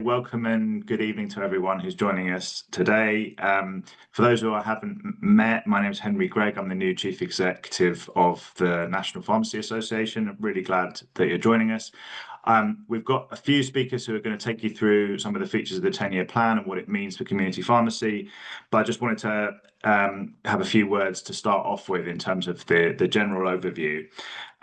welcome and good evening to everyone who's joining us today. For those who I haven't met, my name is Gregg. I'm the new Chief Executive of the National Pharmacy Association. I'm really glad that you're joining us. We've got a few speakers who are going to take you through some of the features of the 10-year plan and what it means for community pharmacy. But I just wanted to have a few words to start off with in terms of the general overview.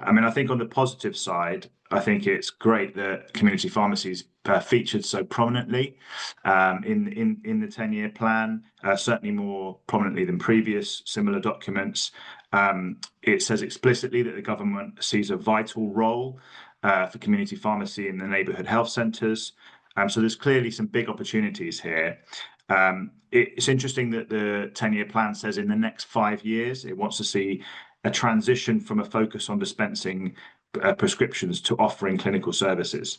I mean, I think on the positive side, I think it's great that community pharmacies featured so prominently in the 10-year plan, certainly more prominently than previous similar documents. It says explicitly that the government sees a vital role for community pharmacy in the neighbourhood health centres. So there's clearly some big opportunities here. It's interesting that the 10-year plan says in the next 5 years, it wants to see a transition from a focus on dispensing prescriptions to offering clinical services.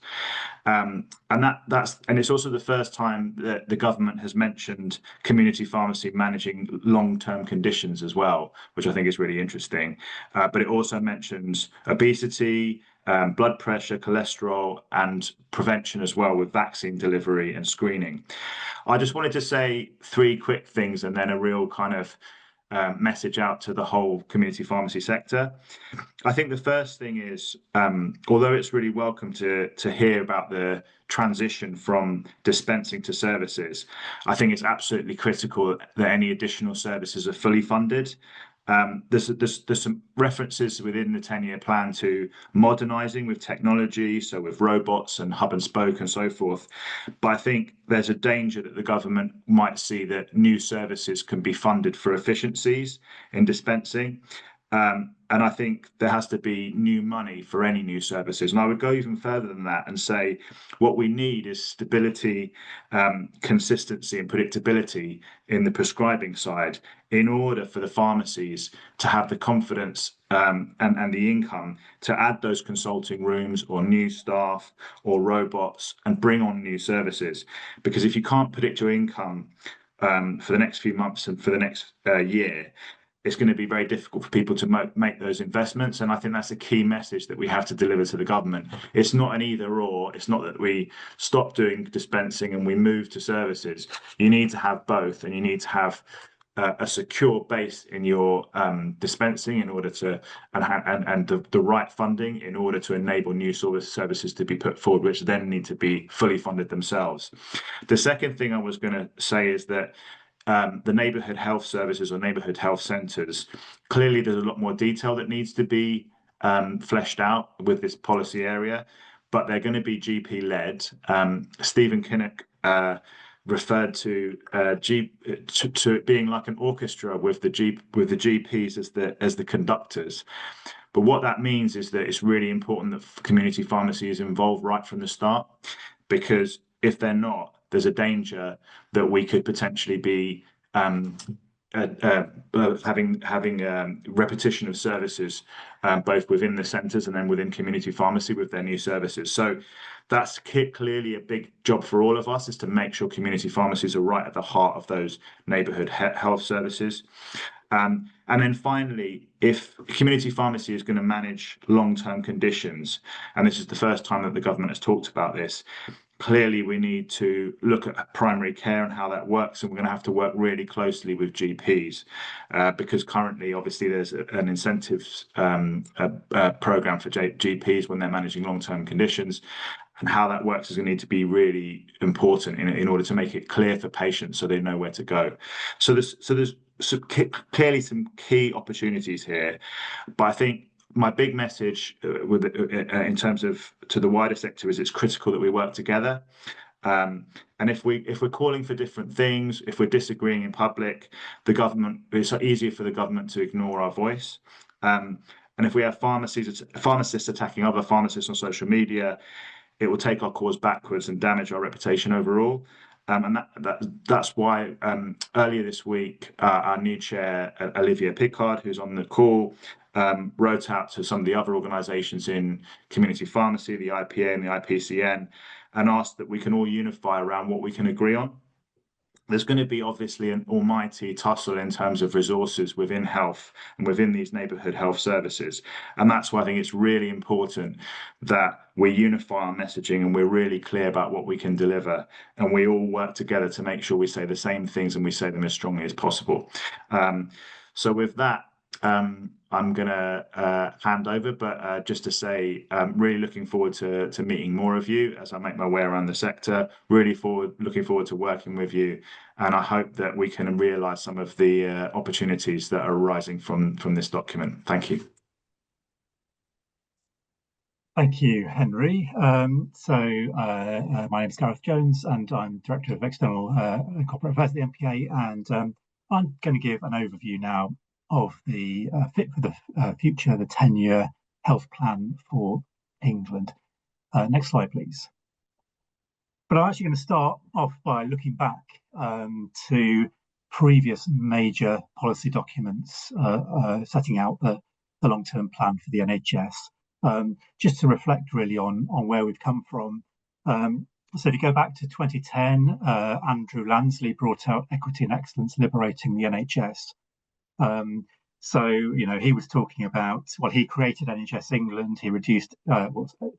And it's also the first time that the government has mentioned community pharmacy managing long-term conditions as well, which I think is really interesting. But it also mentions obesity, blood pressure, cholesterol, and prevention as well with vaccine delivery and screening. I just wanted to say 3 quick things and then a real kind of message out to the whole community pharmacy sector. I think the first thing is, although it's really welcome to hear about the transition from dispensing to services, I think it's absolutely critical that any additional services are fully funded. There's some references within the 10-year plan to modernising with technology, so with robots and hub and spoke and so forth. But I think there's a danger that the government might see that new services can be funded for efficiencies in dispensing. And I think there has to be new money for any new services. And I would go even further than that and say what we need is stability, consistency and predictability in the prescribing side in order for the pharmacies to have the confidence and the income to add those consulting rooms or new staff or robots and bring on new services. Because if you can't predict your income for the next few months and for the next year, it's going to be very difficult for people to make those investments. And I think that's a key message that we have to deliver to the government. It's not an either or. It's not that we stop doing dispensing and we move to services. You need to have both, and you need to have a secure base in your dispensing in order to and the right funding in order to enable new services to be put forward, which then need to be fully funded themselves. The second thing I was going to say is that the neighbourhood health services or neighbourhood health centres, clearly there's a lot more detail that needs to be fleshed out with this policy area, but they're going to be GP-led. Stephen Kinnock referred to it being like an orchestra with the GPs as the conductors. But what that means is that it's really important that community pharmacy is involved right from the start, because if they're not, there's a danger that we could potentially be having repetition of services both within the centres and then within community pharmacy with their new services. So that's clearly a big job for all of us, is to make sure community pharmacies are right at the heart of those neighbourhood health services. And then finally, if community pharmacy is going to manage long-term conditions, and this is the first time that the government has talked about this, clearly we need to look at primary care and how that works, and we're going to have to work really closely with GPs because currently, obviously, there's an incentives program for GPs when they're managing long-term conditions, and how that works is going to need to be really important in order to make it clear for patients so they know where to go. So there's clearly some key opportunities here, but I think my big message in terms of to the wider sector is it's critical that we work together. And if we're calling for different things, if we're disagreeing in public, it's easier for the government to ignore our voice. And if we have pharmacists attacking other pharmacists on social media, it will take our cause backwards and damage our reputation overall. And that's why earlier this week, our new chair, Olivier Picard, who's on the call, wrote out to some of the other organisations in community pharmacy, the IPA and the IPCN, and asked that we can all unify around what we can agree on. there's going to be obviously an almighty tussle in terms of resources within health and within these neighbourhood health services. And that's why I think it's really important that we unify our messaging and we're really clear about what we can deliver. And we all work together to make sure we say the same things and we say them as strongly as possible. So with that, I'm going to hand over, but just to say, really looking forward to meeting more of you as I make my way around the sector. Looking forward to working with you, and I hope that we can realise some of the opportunities that are arising from this document. Thank you. Thank you, Henry. My name is Gareth Jones, and I'm Director of External Corporate Affairs at the MPA, and I'm going to give an overview now of the Fit for the Future, the 10-year health plan for England. Next slide, please. But I'm actually going to start off by looking back to previous major policy documents setting out the long-term plan for the NHS. Just to reflect really on where we've come from. So if you go back to 2010, Andrew Lansley brought out Equity and Excellence Liberating the NHS. So, he was talking about, well, he created NHS England, he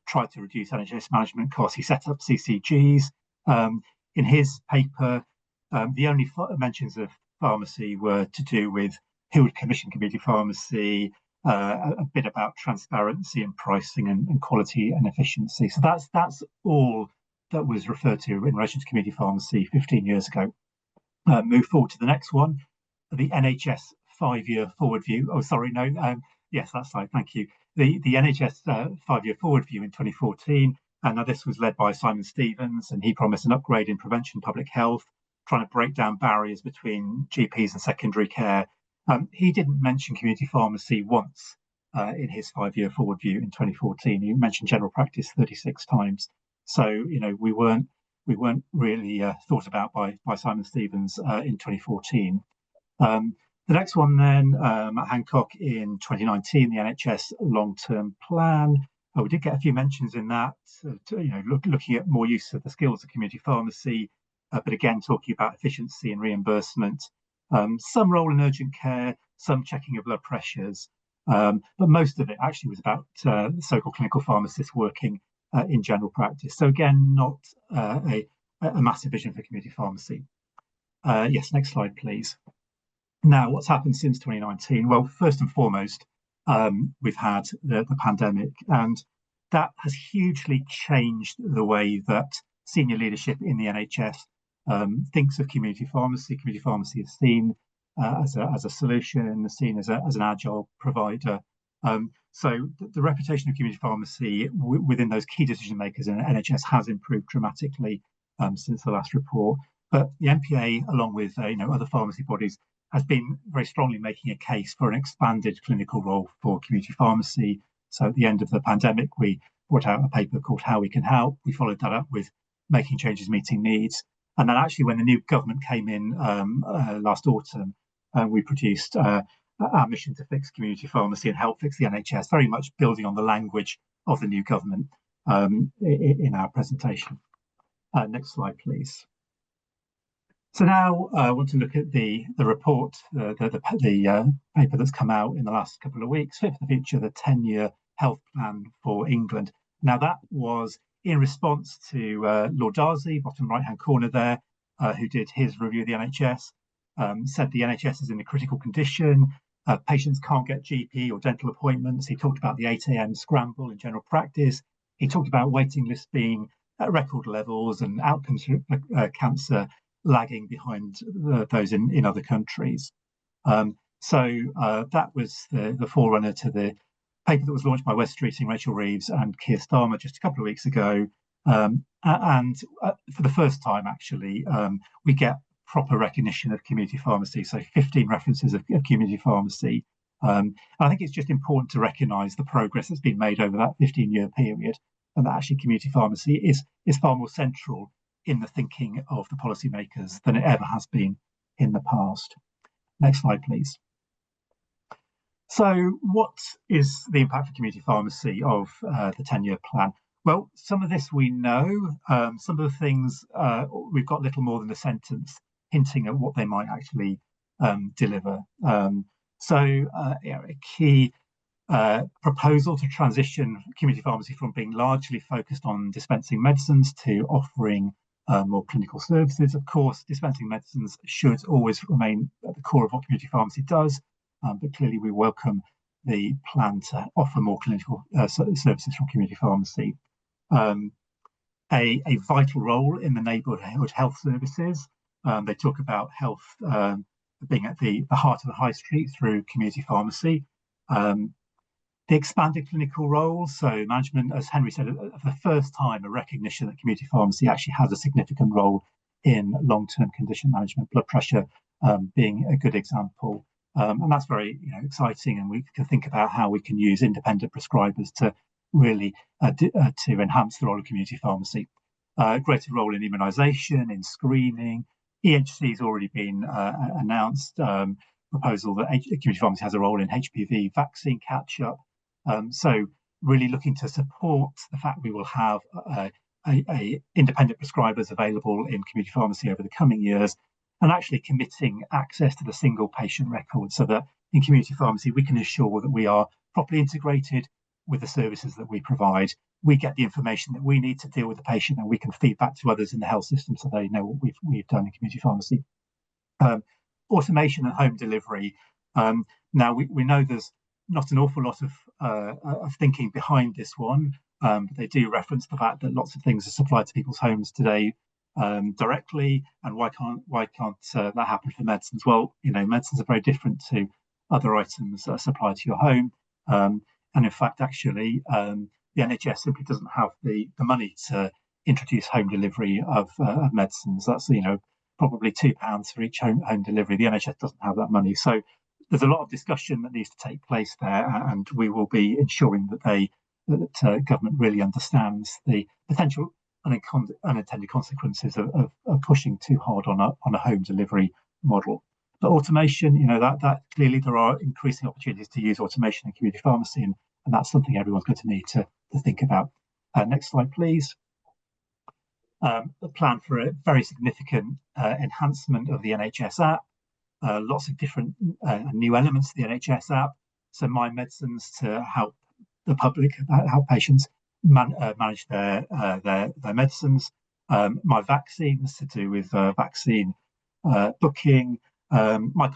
tried to reduce NHS management costs, he set up CCGs. In his paper, the only mentions of pharmacy were to do with who would commission community pharmacy, a bit about transparency and pricing and quality and efficiency. So that's all that was referred to in relation to community pharmacy 15 years ago. Move forward to the next one, the NHS 5-year forward view. Oh, sorry, no. Yes, that's right. Thank you. The NHS 5-year forward view in 2014, and now this was led by Simon Stevens, and he promised an upgrade in prevention, public health, trying to break down barriers between GPs and secondary care. He didn't mention community pharmacy once in his 5-year forward view in 2014. He mentioned general practice 36 times. So we weren't really thought about by Simon Stevens in 2014. The next one then, Matt Hancock in 2019, the NHS long-term plan. We did get a few mentions in that, looking at more use of the skills of community pharmacy, but again talking about efficiency and reimbursement. Some role in urgent care, some checking of blood pressures, but most of it actually was about so-called clinical pharmacists working in general practice. So again, not a massive vision for community pharmacy. Yes, next slide, please. Now, what's happened since 2019? Well, first and foremost, we've had the pandemic, and that has hugely changed the way that senior leadership in the NHS thinks of community pharmacy. Community pharmacy is seen as a solution, seen as an agile provider. So the reputation of community pharmacy within those key decision makers in NHS has improved dramatically since the last report. But the MPA, along with other pharmacy bodies, has been very strongly making a case for an expanded clinical role for community pharmacy. So at the end of the pandemic, we brought out a paper called How We Can Help. We followed that up with Making Changes, Meeting Needs. And then actually when the new government came in last autumn, we produced our mission to fix community pharmacy and help fix the NHS, very much building on the language of the new government in our presentation. Next slide, please. So now I want to look at the report, the paper that's come out in the last couple of weeks, Fit for the Future, the 10-year health plan for England. Now that was in response to Lord Darcy, bottom right-hand corner there, who did his review of the NHS, said the NHS is in a critical condition, patients can't get GP or dental appointments. He talked about the 8 a.m. scramble in general practice. He talked about waiting lists being at record levels and outcomes for cancer lagging behind those in other countries. So that was the forerunner to the paper that was launched by West Streeting, Rachel Reeves and Keir Starmer just a couple of weeks ago. And for the first time, actually, we get proper recognition of community pharmacy, so 15 references of community pharmacy. I think it's just important to recognise the progress that's been made over that 15-year period, and that actually community pharmacy is far more central in the thinking of the policymakers than it ever has been in the past. Next slide, please. So what is the impact for community pharmacy of the 10-year plan? Well, some of this we know. Some of the things we've got little more than a sentence hinting at what they might actually deliver. A key proposal to transition community pharmacy from being largely focused on dispensing medicines to offering more clinical services. Of course, dispensing medicines should always remain at the core of what community pharmacy does, but clearly we welcome the plan to offer more clinical services from community pharmacy. A vital role in the neighbourhood health services. They talk about health being at the heart of the high street through community pharmacy. The expanded clinical roles, so management, as Henry said, for the first time, a recognition that community pharmacy actually has a significant role in long-term condition management, blood pressure being a good example. And that's very exciting, and we can think about how we can use independent prescribers to really to enhance the role of community pharmacy. Greater role in immunisation, in screening. EHC has already been announced, proposal that community pharmacy has a role in HPV vaccine catch-up. So really looking to support the fact we will have independent prescribers available in community pharmacy over the coming years, and actually committing access to the single patient record so that in community pharmacy we can ensure that we are properly integrated with the services that we provide. We get the information that we need to deal with the patient, and we can feed back to others in the health system so they know what we've done in community pharmacy. Automation and home delivery. Now we know there's not an awful lot of thinking behind this one, but they do reference the fact that lots of things are supplied to people's homes today directly, and why can't that happen for medicines? Well, medicines are very different to other items that are supplied to your home, and in fact, actually, the NHS simply doesn't have the money to introduce home delivery of medicines. That's probably £2 for each home delivery. The NHS doesn't have that money, so there's a lot of discussion that needs to take place there, and we will be ensuring that government really understands the potential unintended consequences of pushing too hard on a home delivery model. But automation, that clearly there are increasing opportunities to use automation in community pharmacy, and that's something everyone's going to need to think about. Next slide, please. The plan for a very significant enhancement of the NHS app. Lots of different new elements to the NHS app. So My Medicines to help the public, help patients manage their medicines. My Vaccines to do with vaccine booking. My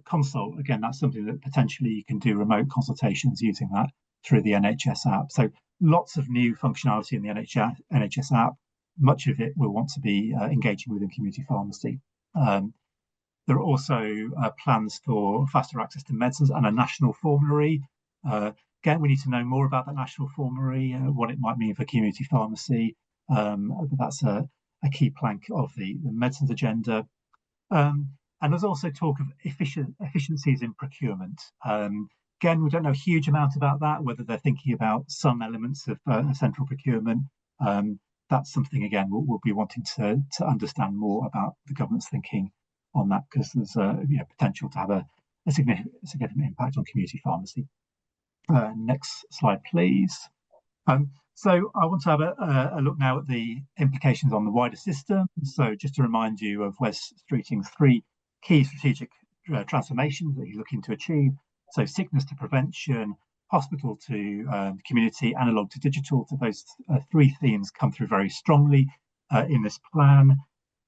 consult, again, that's something that potentially you can do remote consultations using that through the NHS app. So lots of new functionality in the NHS app. Much of it we'll want to be engaging with in community pharmacy. There are also plans for faster access to medicines and a national formulary. Again, we need to know more about that national formulary, what it might mean for community pharmacy. That's a key plank of the medicines agenda. And there's also talk of efficiencies in procurement. Again, we don't know a huge amount about that, whether they're thinking about some elements of central procurement. That's something, again, we'll be wanting to understand more about the government's thinking on that, because there's potential to have a significant impact on community pharmacy. Next slide, please. So I want to have a look now at the implications on the wider system. So just to remind you of Wes Streeting's 3 key strategic transformations that he's looking to achieve. So sickness to prevention, hospital to community, analog to digital. So those 3 themes come through very strongly in this plan.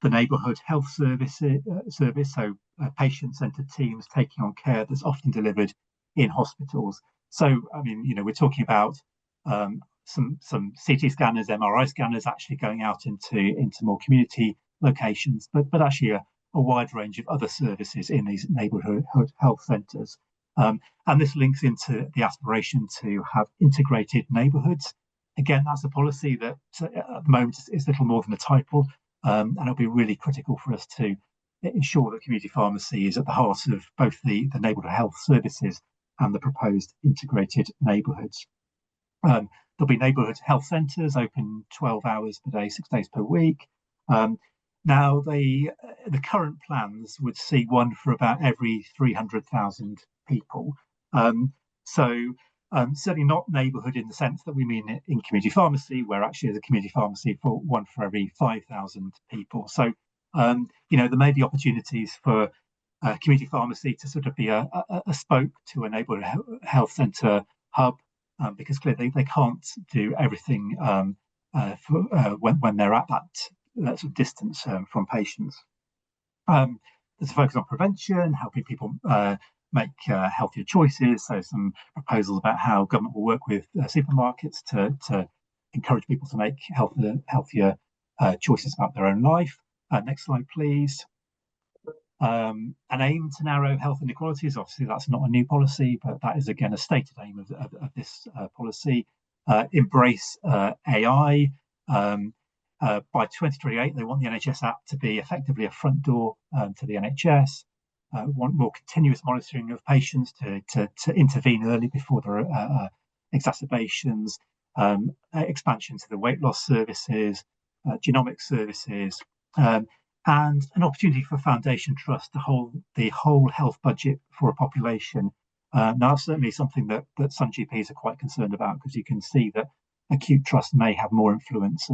The neighbourhood health service, so patient-centred teams taking on care that's often delivered in hospitals. So, I mean, we're talking about some CT scanners, MRI scanners actually going out into more community locations, but actually a wide range of other services in these neighbourhood health centres. And this links into the aspiration to have integrated neighbourhoods. Again, that's a policy that at the moment is little more than a title, and it'll be really critical for us to ensure that community pharmacy is at the heart of both the neighbourhood health services and the proposed integrated neighbourhoods. There'll be neighbourhood health centres open 12 hours per day, 6 days per week. Now, the current plans would see one for about every 300,000 people. Certainly not neighbourhood in the sense that we mean in community pharmacy, where actually there's a community pharmacy for one for every 5,000 people. So There may be opportunities for community pharmacy to sort of be a spoke to a neighbourhood health centre hub, because clearly they can't do everything when they're at that sort of distance from patients. There's a focus on prevention, helping people make healthier choices. So some proposals about how government will work with supermarkets to encourage people to make healthier choices about their own life. Next slide, please. An aim to narrow health inequalities. Obviously, that's not a new policy, but that is again a stated aim of this policy. Embrace AI. By 2028, they want the NHS app to be effectively a front door to the NHS. Want more continuous monitoring of patients to intervene early before there are exacerbations. Expansion to the weight loss services, genomic services, and an opportunity for Foundation Trust to hold the whole health budget for a population. Now, that's certainly something that some GPs are quite concerned about, because you can see that acute trust may have more influence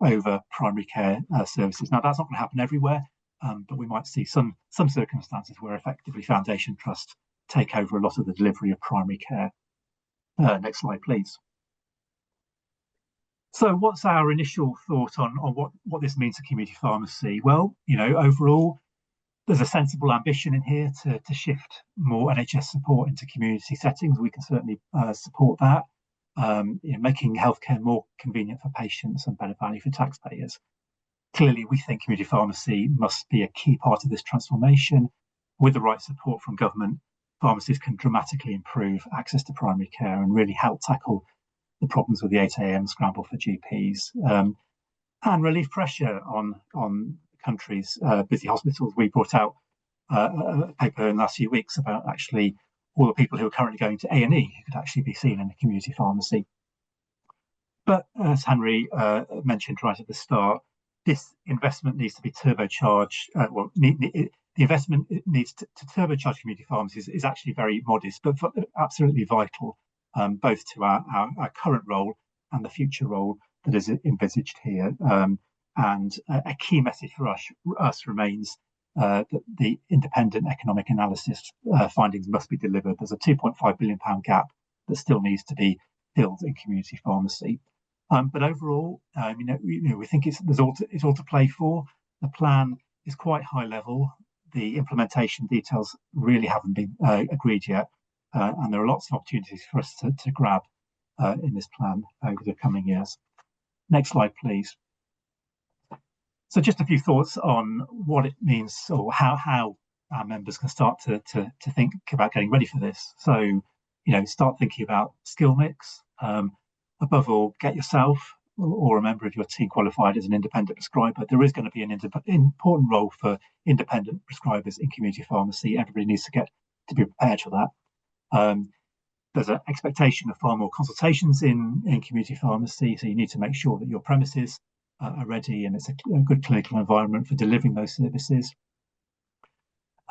over primary care services. Now, that's not going to happen everywhere, but we might see some circumstances where effectively Foundation Trust take over a lot of the delivery of primary care. Next slide, please. So what's our initial thought on what this means for community pharmacy? Well, overall, there's a sensible ambition in here to shift more NHS support into community settings. We can certainly support that, making healthcare more convenient for patients and better value for taxpayers. Clearly, we think community pharmacy must be a key part of this transformation. With the right support from government, pharmacies can dramatically improve access to primary care and really help tackle the problems with the 8 a.m. scramble for GPs, and relieve pressure on country's busy hospitals. We brought out a paper in the last few weeks about actually all the people who are currently going to A&E who could actually be seen in a community pharmacy. But as Henry mentioned right at the start, this investment needs to be turbocharged. The investment needs to turbocharge community pharmacies is actually very modest, but absolutely vital, both to our current role and the future role that is envisaged here. And a key message for us remains that the independent economic analysis findings must be delivered. There's a £2.5 billion gap that still needs to be filled in community pharmacy. But overall, we think it's all to play for. The plan is quite high level. The implementation details really haven't been agreed yet, and there are lots of opportunities for us to grab in this plan over the coming years. Next slide, please. So just a few thoughts on what it means, or how our members can start to think about getting ready for this. So, start thinking about skill mix. Above all, get yourself or a member of your team qualified as an independent prescriber. There is going to be an important role for independent prescribers in community pharmacy. Everybody needs to be prepared for that. There's an expectation of far more consultations in community pharmacy, so you need to make sure that your premises are ready and it's a good clinical environment for delivering those services.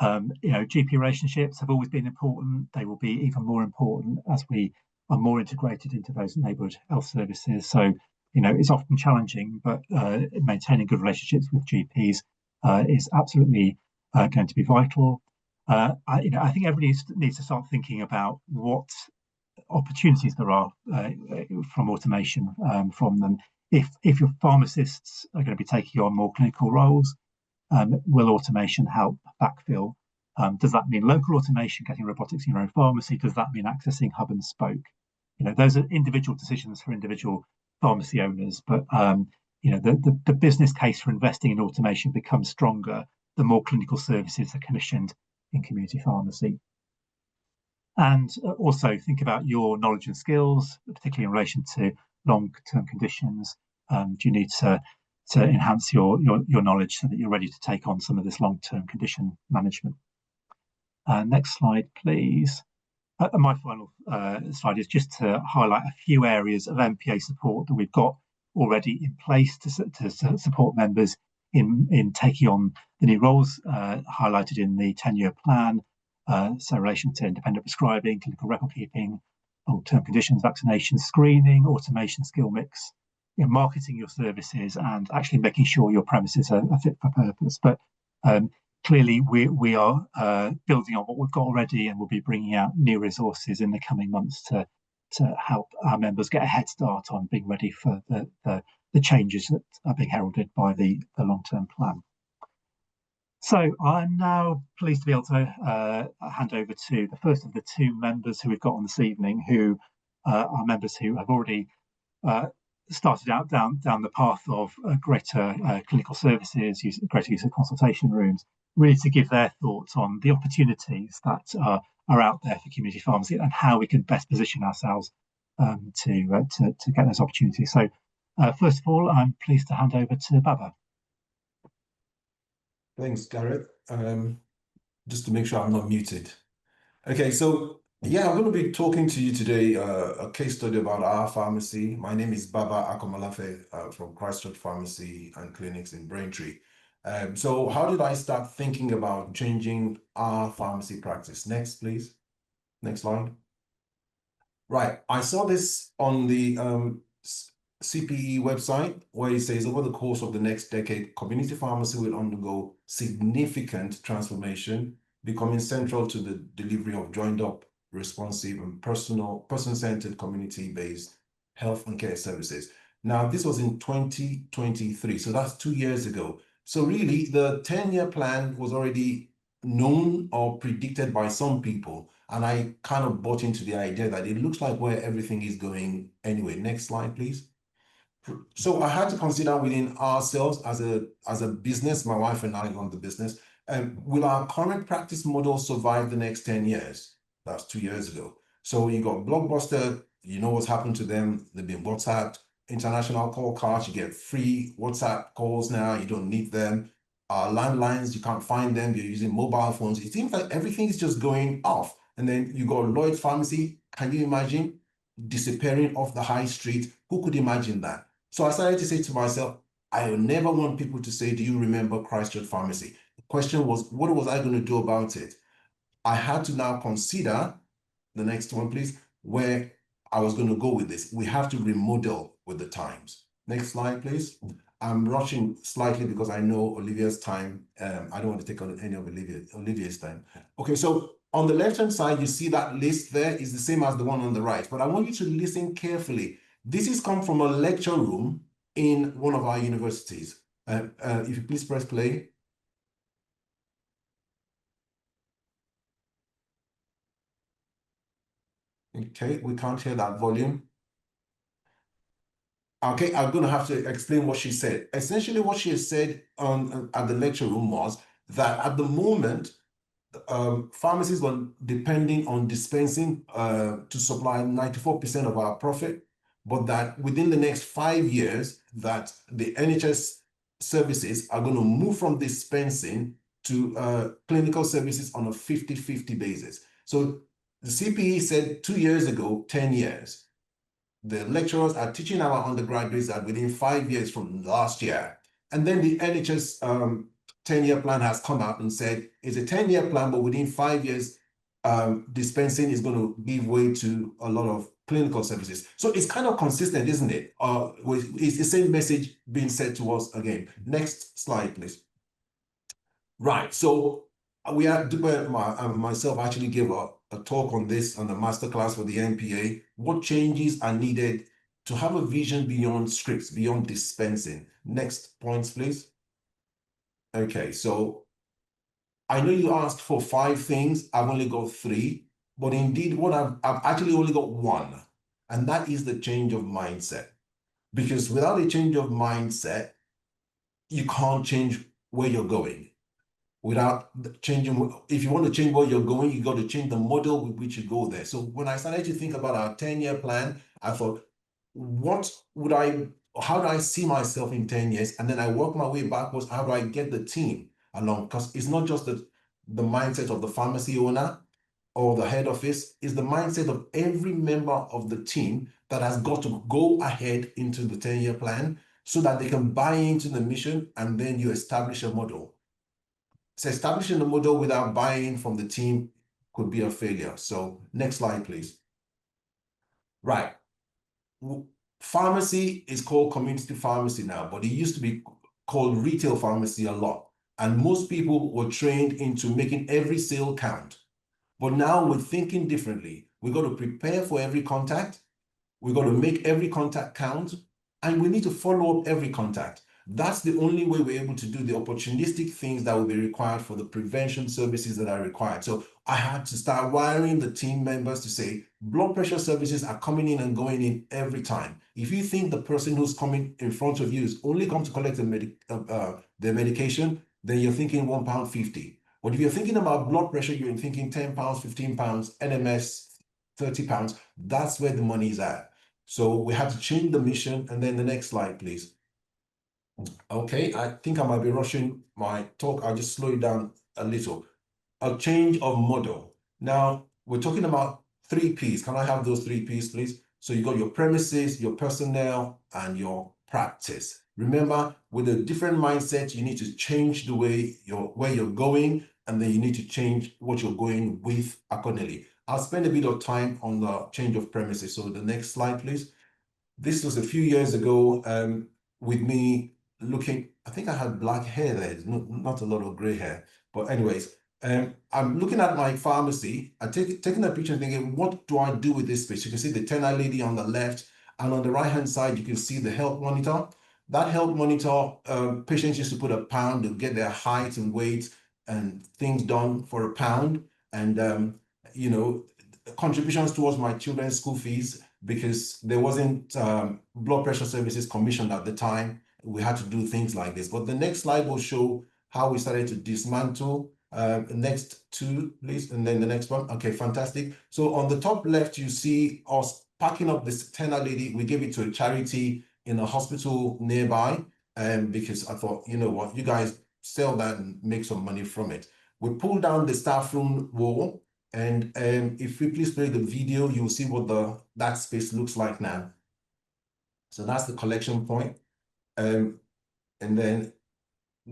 GP relationships have always been important. They will be even more important as we are more integrated into those neighbourhood health services. So, it's often challenging, but maintaining good relationships with GPs is absolutely going to be vital. I think everybody needs to start thinking about what opportunities there are from automation from them. If your pharmacists are going to be taking on more clinical roles, will automation help backfill? Does that mean local automation, getting robotics in your own pharmacy? Does that mean accessing hub and spoke? Those are individual decisions for individual pharmacy owners, but the business case for investing in automation becomes stronger the more clinical services are commissioned in community pharmacy. And also think about your knowledge and skills, particularly in relation to long-term conditions. Do you need to enhance your knowledge so that you're ready to take on some of this long-term condition management? Next slide, please. My final slide is just to highlight a few areas of MPA support that we've got already in place to support members in taking on the new roles highlighted in the 10-year plan. So in relation to independent prescribing, clinical record keeping, long-term conditions, vaccination, screening, automation, skill mix, marketing your services and actually making sure your premises are fit for purpose. But clearly, we are building on what we've got already, and we'll be bringing out new resources in the coming months to help our members get a head start on being ready for the changes that are being heralded by the long-term plan. So I'm now pleased to be able to hand over to the first of the two members who we've got on this evening, who are members who have already started out down the path of greater clinical services, greater use of consultation rooms, really to give their thoughts on the opportunities that are out there for community pharmacy and how we can best position ourselves to get those opportunities. So first of all, I'm pleased to hand over to Baba. Thanks, Gareth. Just to make sure I'm not muted. Okay, so yeah, I'm going to be talking to you today a case study about our pharmacy. My name is Baba Akomolafe from Christchurch Pharmacy and Clinics in Braintree. So how did I start thinking about changing our pharmacy practice? Next, please. Next slide. Right, I saw this on the CPE website where it says over the course of the next decade, community pharmacy will undergo significant transformation, becoming central to the delivery of joined up, responsive and person-centered community-based health and care services. Now, this was in 2023, so that's 2 years ago. So really, the 10-year plan was already known or predicted by some people, and I kind of bought into the idea that it looks like where everything is going anyway. Next slide, please. So I had to consider within ourselves as a business, my wife and I run the business, will our current practice model survive the next 10 years? That's 2 years ago. So you got Blockbuster, you know what's happened to them. They've been WhatsApped, international call cards, you get free WhatsApp calls now, you don't need them. Landlines, you can't find them, you're using mobile phones. It seems like everything is just going off. And then you got Lloyd Pharmacy, can you imagine disappearing off the high street? Who could imagine that? So I started to say to myself, I never want people to say, do you remember Christchurch Pharmacy? The question was, what was I going to do about it? I had to now consider, the next one, please, where I was going to go with this. We have to remodel with the times. Next slide, please. I'm rushing slightly because I know Olivier's time. I don't want to take on any of Olivier's time. Okay, so on the left-hand side, you see that list there is the same as the one on the right, but I want you to listen carefully. This is come from a lecture room in one of our universities. If you please press play. Okay, we can't hear that volume. Okay, I'm going to have to explain what she said. Essentially, what she has said at the lecture room was that at the moment, pharmacies were depending on dispensing to supply 94% of our profit, but that within the next 5 years, that the NHS services are going to move from dispensing to clinical services on a 50-50 basis. So the CPE said 2 years ago, 10 years. The lecturers are teaching our undergraduates that within 5 years from last year. And then the NHS 10-year plan has come out and said it's a 10-year plan, but within 5 years, dispensing is going to give way to a lot of clinical services. So it's kind of consistent, isn't it? It's the same message being said to us again. Next slide, please. Right. So we had myself actually gave a talk on this on the masterclass for the MPA. What changes are needed to have a vision beyond scripts, beyond dispensing? Next points, please. Okay, so I know you asked for 5 things. I've only got 3, but indeed, what I've actually only got 1, and that is the change of mindset. Because without a change of mindset, you can't change where you're going. Without changing, if you want to change where you're going, you got to change the model with which you go there. So when I started to think about our 10-year plan, I thought, how do I see myself in 10 years? And then I worked my way backwards. How do I get the team along? Because it's not just the mindset of the pharmacy owner or the head office, it's the mindset of every member of the team that has got to go ahead into the 10-year plan so that they can buy into the mission, and then you establish a model. So establishing a model without buy-in from the team could be a failure. So next slide, please. Right. Pharmacy is called community pharmacy now, but it used to be called retail pharmacy a lot. And most people were trained into making every sale count. But now we're thinking differently. We've got to prepare for every contact. We've got to make every contact count. And we need to follow up every contact. That's the only way we're able to do the opportunistic things that will be required for the prevention services that are required. So I had to start wiring the team members to say, blood pressure services are coming in and going in every time. If you think the person who's coming in front of you is only come to collect the medication, then you're thinking £1.50. But if you're thinking about blood pressure, you're thinking £10, £15, NMS, £30. That's where the money is at. So we had to change the mission. And then the next slide, please. Okay, I think I might be rushing my talk. I'll just slow it down a little. A change of model. Now, we're talking about 3 Ps. Can I have those 3 Ps, please? So you got your premises, your personnel, and your practice. Remember, with a different mindset, you need to change the way where you're going, and then you need to change what you're going with accordingly. I'll spend a bit of time on the change of premises. So the next slide, please. This was a few years ago with me looking, I think I had black hair there, not a lot of gray hair. But anyways, I'm looking at my pharmacy. I'm taking a picture and thinking, what do I do with this space? You can see the tenor lady on the left, and on the right-hand side, you can see the health monitor. That health monitor, patients used to put £1 to get their height and weight and things done for £1. And, you know, contributions towards my children's school fees, because there wasn't blood pressure services commissioned at the time. We had to do things like this. But the next slide will show how we started to dismantle. Next 2, please, and then the next one. Okay, fantastic. So on the top left, you see us packing up this tenor lady. We gave it to a charity in a hospital nearby, because I thought, you know what, you guys sell that and make some money from it. We pulled down the staff room wall, and if we please play the video, you'll see what that space looks like now. So that's the collection point. And then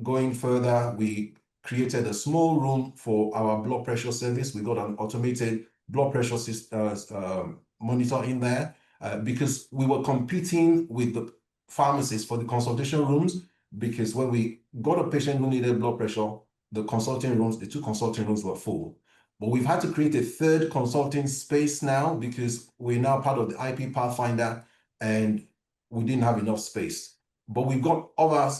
going further, we created a small room for our blood pressure service. We got an automated blood pressure monitor in there because we were competing with the pharmacists for the consultation rooms, because when we got a patient who needed blood pressure, the 2 consulting rooms were full. But we've had to create a 3rd consulting space now, because we're now part of the IP Pathfinder and we didn't have enough space. But we've got other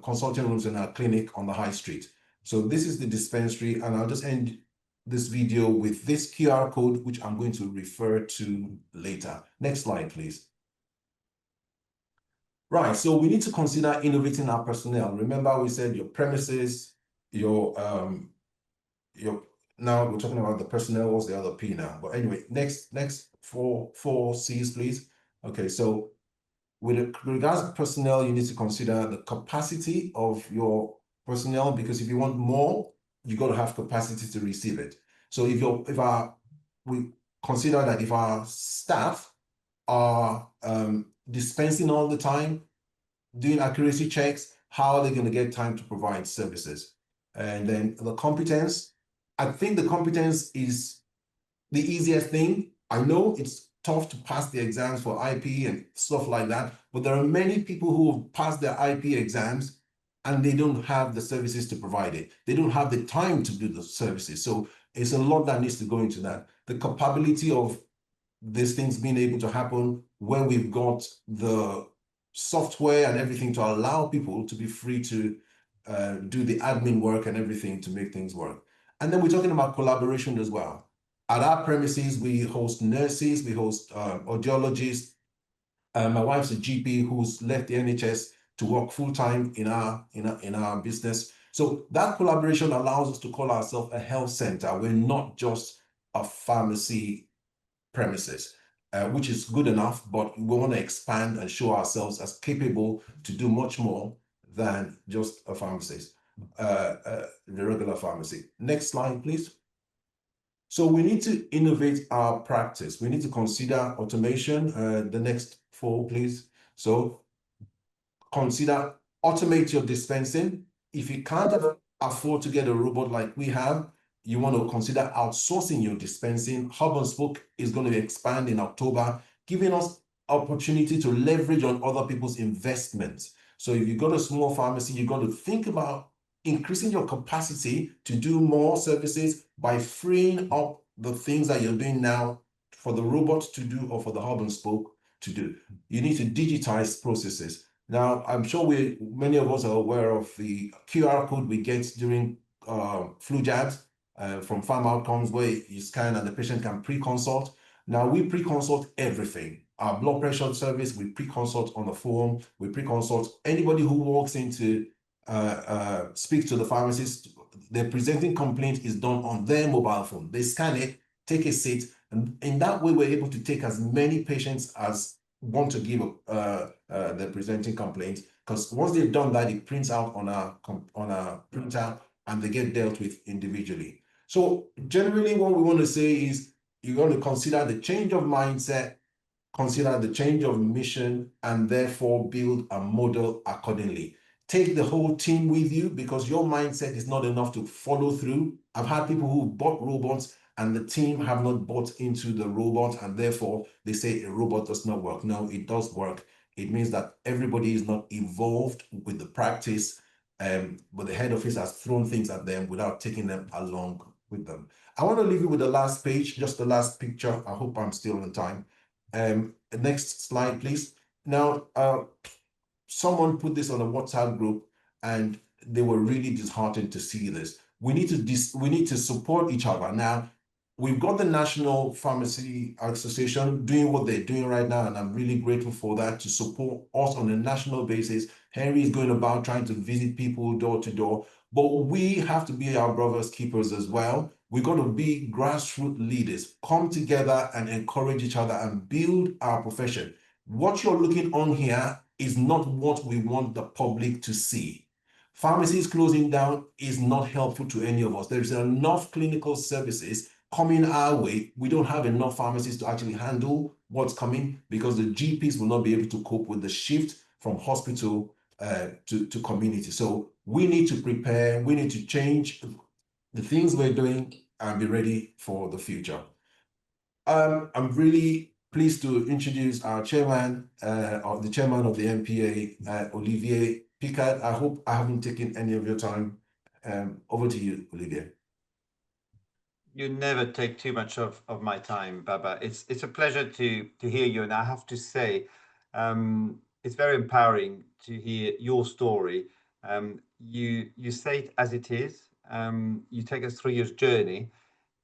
consulting rooms in our clinic on the high street. So this is the dispensary, and I'll just end this video with this QR code, which I'm going to refer to later. Next slide, please. Right, so we need to consider innovating our personnel. Remember, we said your premises, now we're talking about the personnel. What's the other P now? But anyway, next 4 C's, please. Okay, so with regards to personnel, you need to consider the capacity of your personnel, because if you want more, you got to have capacity to receive it. So we consider that if our staff are dispensing all the time, doing accuracy checks, how are they going to get time to provide services? And then the competence, I think the competence is the easiest thing. I know it's tough to pass the exams for IP and stuff like that, but there are many people who have passed their IP exams and they don't have the services to provide it. They don't have the time to do the services. So it's a lot that needs to go into that. The capability of these things being able to happen where we've got the software and everything to allow people to be free to do the admin work and everything to make things work. And then we're talking about collaboration as well. At our premises, we host nurses, we host audiologists. My wife's a GP who's left the NHS to work full-time in our business. So that collaboration allows us to call ourselves a health center. We're not just a pharmacy premises, which is good enough, but we want to expand and show ourselves as capable to do much more than just a pharmacist, the regular pharmacy. Next slide, please. So we need to innovate our practice. We need to consider automation. The next 4, please. So consider automate your dispensing. If you can't afford to get a robot like we have, you want to consider outsourcing your dispensing. Hub and Spoke is going to expand in October, giving us opportunity to leverage on other people's investments. So if you've got a small pharmacy, you've got to think about increasing your capacity to do more services by freeing up the things that you're doing now for the robot to do or for the hub and spoke to do. You need to digitize processes. Now, I'm sure many of us are aware of the QR code we get during flu jabs from Farm Outcomes, where you scan and the patient can pre-consult. Now, we pre-consult everything. Our blood pressure service, we pre-consult on the phone, we pre-consult anybody who walks in to speak to the pharmacist. Their presenting complaint is done on their mobile phone. They scan it, take a seat, and in that way, we're able to take as many patients as want to give the presenting complaint, because once they've done that, it prints out on a printer and they get dealt with individually. So generally what we want to say is you're going to consider the change of mindset, consider the change of mission, and therefore build a model accordingly. Take the whole team with you, because your mindset is not enough to follow through. I've had people who bought robots and the team have not bought into the robot, and therefore they say a robot does not work. No, it does work. It means that everybody is not involved with the practice, but the head office has thrown things at them without taking them along with them. I want to leave you with the last page, just the last picture. I hope I'm still on time. Next slide, please. Now, someone put this on a WhatsApp group and they were really disheartened to see this. We need to support each other. Now, we've got the National Pharmacy Association doing what they're doing right now, and I'm really grateful for that, to support us on a national basis. Henry is going about trying to visit people door to door, but we have to be our brothers' keepers as well. We've got to be grassroots leaders, come together and encourage each other and build our profession. What you're looking on here is not what we want the public to see. Pharmacies closing down is not helpful to any of us. There's enough clinical services coming our way. We don't have enough pharmacists to actually handle what's coming, because the GPs will not be able to cope with the shift from hospital to community. So we need to prepare, we need to change the things we're doing and be ready for the future. I'm really pleased to introduce our chairman, the chairman of the NPA, Olivier Picard. I hope I haven't taken any of your time. Over to you, Olivier. You never take too much of my time, Baba. It's a pleasure to hear you, and I have to say, it's very empowering to hear your story. You say it as it is. You take us through your journey,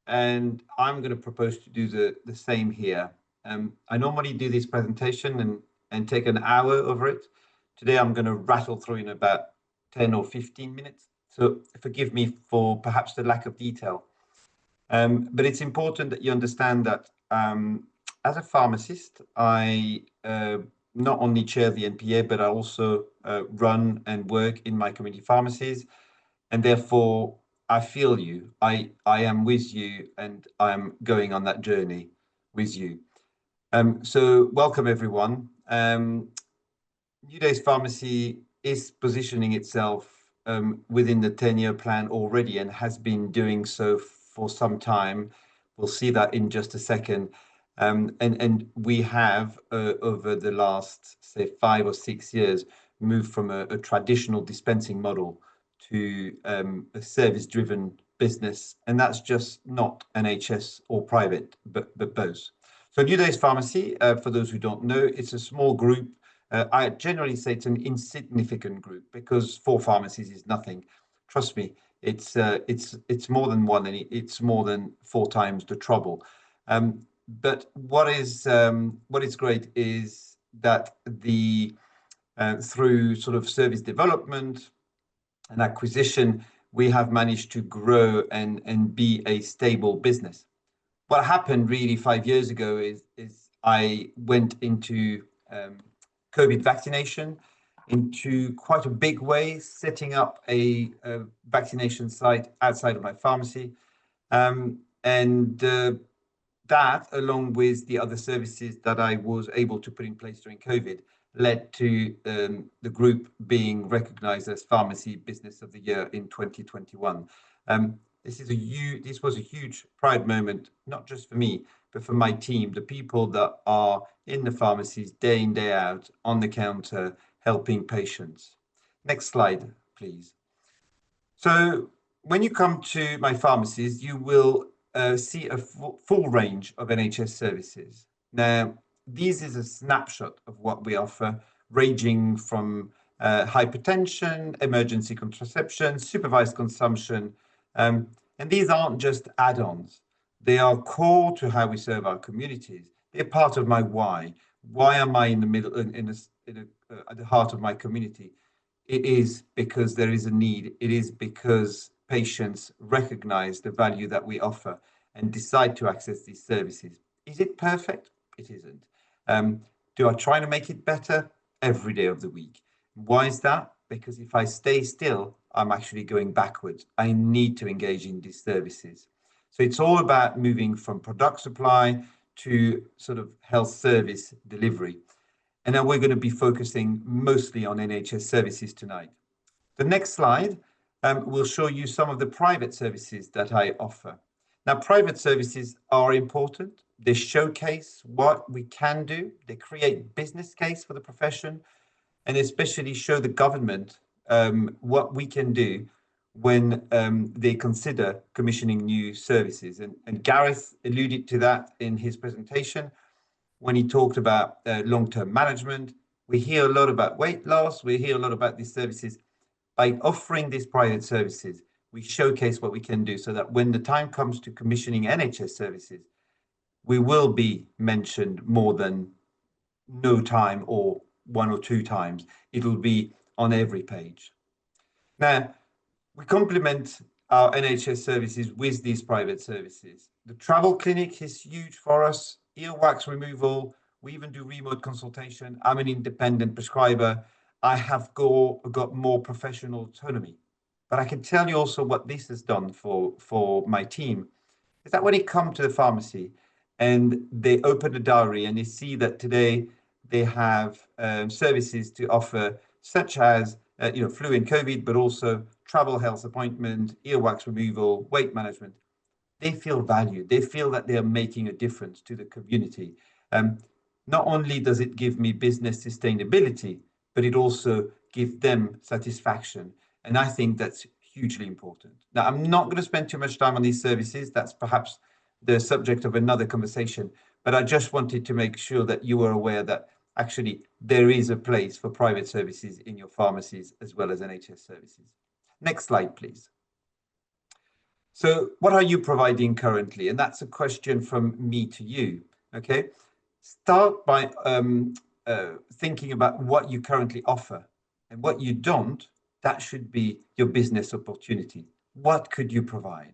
and I'm going to propose to do the same here. I normally do this presentation and take an hour over it. Today I'm going to rattle through in about 10 or 15 minutes. So forgive me for perhaps the lack of detail. But it's important that you understand that as a pharmacist, I not only chair the NPA, but I also run and work in my community pharmacies. And therefore, I feel you. I am with you, and I'm going on that journey with you. So welcome, everyone. New Days Pharmacy is positioning itself within the 10-year plan already, and has been doing so for some time. We'll see that in just a second. And we have, over the last, say, 5 or 6 years, moved from a traditional dispensing model to a service-driven business. And that's just not NHS or private, but both. So New Days Pharmacy, for those who don't know, it's a small group. I generally say it's an insignificant group, because 4 pharmacies is nothing. Trust me, it's more than one, and it's more than 4 times the trouble. But what is great is that through sort of service development and acquisition, we have managed to grow and be a stable business. What happened really 5 years ago is I went into COVID vaccination into quite a big way, setting up a vaccination site outside of my pharmacy. That, along with the other services that I was able to put in place during COVID, led to the group being recognized as Pharmacy Business of the Year in 2021. This was a huge pride moment, not just for me, but for my team, the people that are in the pharmacies day in, day out, on the counter, helping patients. Next slide, please. So when you come to my pharmacies, you will see a full range of NHS services. Now, this is a snapshot of what we offer, ranging from hypertension, emergency contraception, supervised consumption, and these aren't just add-ons. They are core to how we serve our communities. They're part of my why. Why am I in the middle, at the heart of my community? It is because there is a need. It is because patients recognize the value that we offer and decide to access these services. Is it perfect? It isn't. Do I try to make it better? Every day of the week. Why is that? Because if I stay still, I'm actually going backwards. I need to engage in these services. So it's all about moving from product supply to sort of health service delivery. And now we're going to be focusing mostly on NHS services tonight. The next slide will show you some of the private services that I offer. Now, private services are important. They showcase what we can do. They create business case for the profession, and especially show the government what we can do when they consider commissioning new services. And Gareth alluded to that in his presentation when he talked about long-term management. We hear a lot about weight loss. We hear a lot about these services. By offering these private services, we showcase what we can do so that when the time comes to commissioning NHS services, we will be mentioned more than no time or one or two times. It'll be on every page. Now, we complement our NHS services with these private services. The travel clinic is huge for us. Earwax removal. We even do remote consultation. I'm an independent prescriber. I have got more professional autonomy. But I can tell you also what this has done for my team is that when they come to the pharmacy and they open the diary and they see that today they have services to offer, such as flu and COVID, but also travel health appointment, earwax removal, weight management, they feel valued. They feel that they are making a difference to the community. Not only does it give me business sustainability, but it also gives them satisfaction. And I think that's hugely important. Now, I'm not going to spend too much time on these services. That's perhaps the subject of another conversation. But I just wanted to make sure that you are aware that actually there is a place for private services in your pharmacies as well as NHS services. Next slide, please. So what are you providing currently? And that's a question from me to you, okay? Start by thinking about what you currently offer, and what you don't, that should be your business opportunity. What could you provide?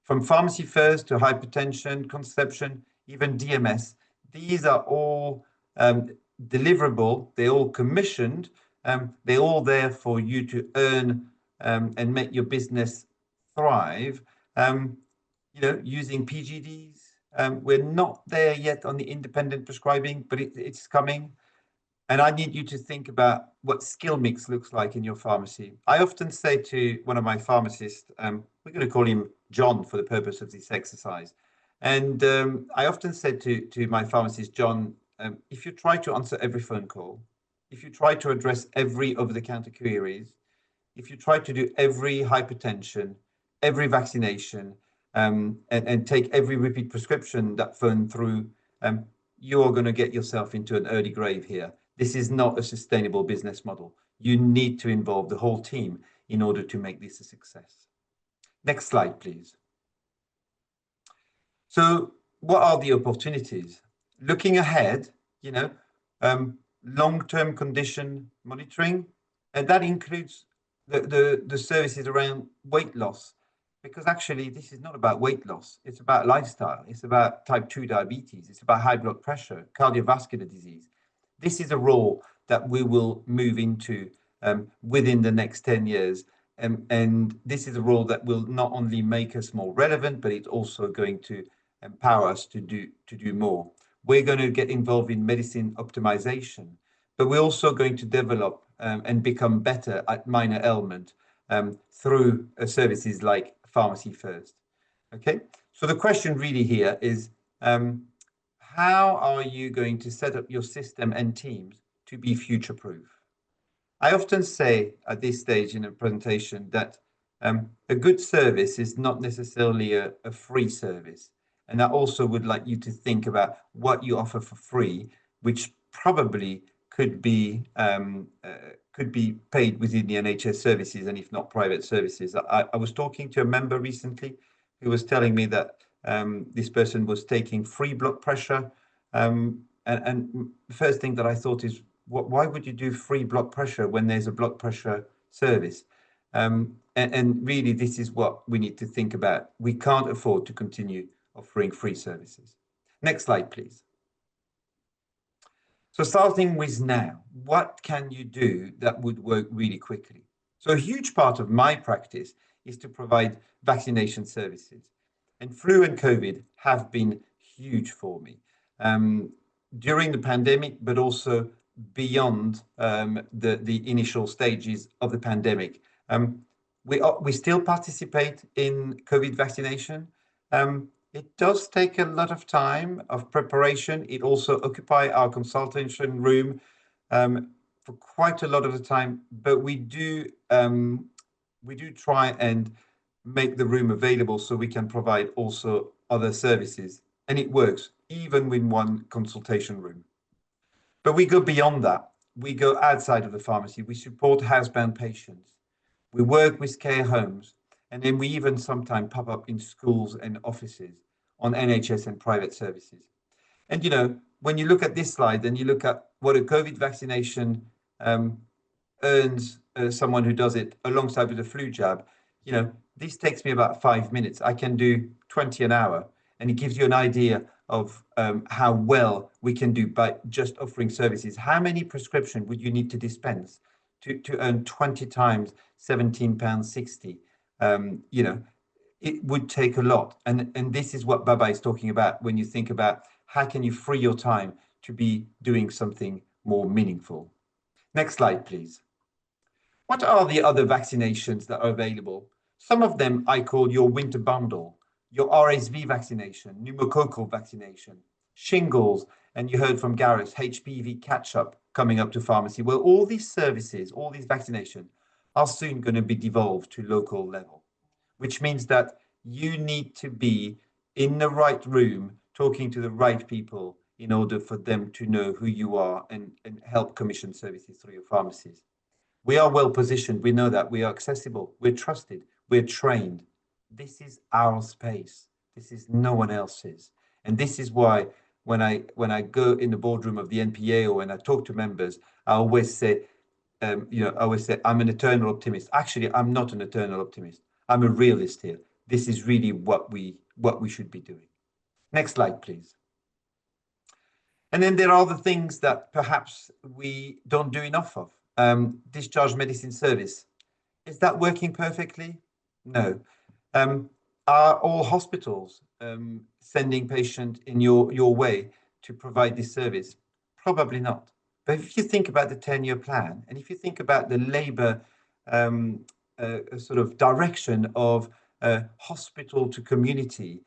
From pharmacy first to hypertension, conception, even DMS, these are all deliverable, they're all commissioned, they're all there for you to earn and make your business thrive, using PGDs. We're not there yet on the independent prescribing, but it's coming. And I need you to think about what skill mix looks like in your pharmacy. I often say to one of my pharmacists, we're going to call him John for the purpose of this exercise. And I often said to my pharmacist, John, if you try to answer every phone call, if you try to address every over-the-counter queries, if you try to do every hypertension, every vaccination, and take every repeat prescription that phone through, you are going to get yourself into an early grave here. This is not a sustainable business model. You need to involve the whole team in order to make this a success. Next slide, please. So what are the opportunities? Looking ahead, long-term condition monitoring, and that includes the services around weight loss, because actually this is not about weight loss. It's about lifestyle. It's about type 2 diabetes. It's about high blood pressure, cardiovascular disease. This is a role that we will move into within the next 10 years. And this is a role that will not only make us more relevant, but it's also going to empower us to do more. We're going to get involved in medicine optimization, but we're also going to develop and become better at minor ailment through services like pharmacy first. Okay, so the question really here is, how are you going to set up your system and teams to be future-proof? I often say at this stage in a presentation that a good service is not necessarily a free service. And I also would like you to think about what you offer for free, which probably could be paid within the NHS services, and if not private services. I was talking to a member recently who was telling me that this person was taking free blood pressure. And the first thing that I thought is, why would you do free blood pressure when there's a blood pressure service? And really, this is what we need to think about. We can't afford to continue offering free services. Next slide, please. So starting with now, what can you do that would work really quickly? So a huge part of my practice is to provide vaccination services. And flu and COVID have been huge for me during the pandemic, but also beyond the initial stages of the pandemic. We still participate in COVID vaccination. It does take a lot of time of preparation. It also occupies our consultation room for quite a lot of the time, but we do try and make the room available so we can provide also other services. And it works, even with one consultation room. But we go beyond that. We go outside of the pharmacy. We support housebound patients. We work with care homes. And then we even sometimes pop up in schools and offices on NHS and private services. And, you know, when you look at this slide and you look at what a COVID vaccination earns someone who does it alongside with a flu jab, you know, this takes me about 5 minutes. I can do 20 an hour. And it gives you an idea of how well we can do by just offering services. How many prescriptions would you need to dispense to earn 20 times £17.60? You know, it would take a lot. And this is what Baba is talking about when you think about how can you free your time to be doing something more meaningful. Next slide, please. What are the other vaccinations that are available? Some of them I call your winter bundle, your RSV vaccination, pneumococcal vaccination, shingles, and you heard from Gareth, HPV catch-up coming up to pharmacy. Well, all these services, all these vaccinations are soon going to be devolved to local level, which means that you need to be in the right room talking to the right people in order for them to know who you are and help commission services through your pharmacies. We are well positioned. We know that. We are accessible. We're trusted. We're trained. This is our space. This is no one else's. And this is why when I go in the boardroom of the NPA or when I talk to members, I always say, I'm an eternal optimist. Actually, I'm not an eternal optimist. I'm a realist here. This is really what we should be doing. Next slide, please. And then there are the things that perhaps we don't do enough of. Discharge medicine service. Is that working perfectly? No. Are all hospitals sending patients in your way to provide this service? Probably not. But if you think about the 10-year plan, and if you think about the Labour sort of direction of hospital to community,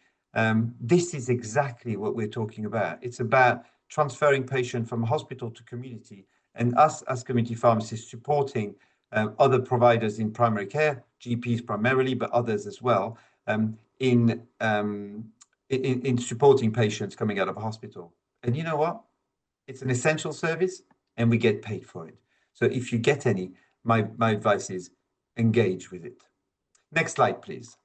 this is exactly what we're talking about. It's about transferring patients from hospital to community, and us as community pharmacists supporting other providers in primary care, GPs primarily, but others as well, in supporting patients coming out of a hospital. And you know what? It's an essential service, and we get paid for it. So if you get any, my advice is engage with it. Next slide, please.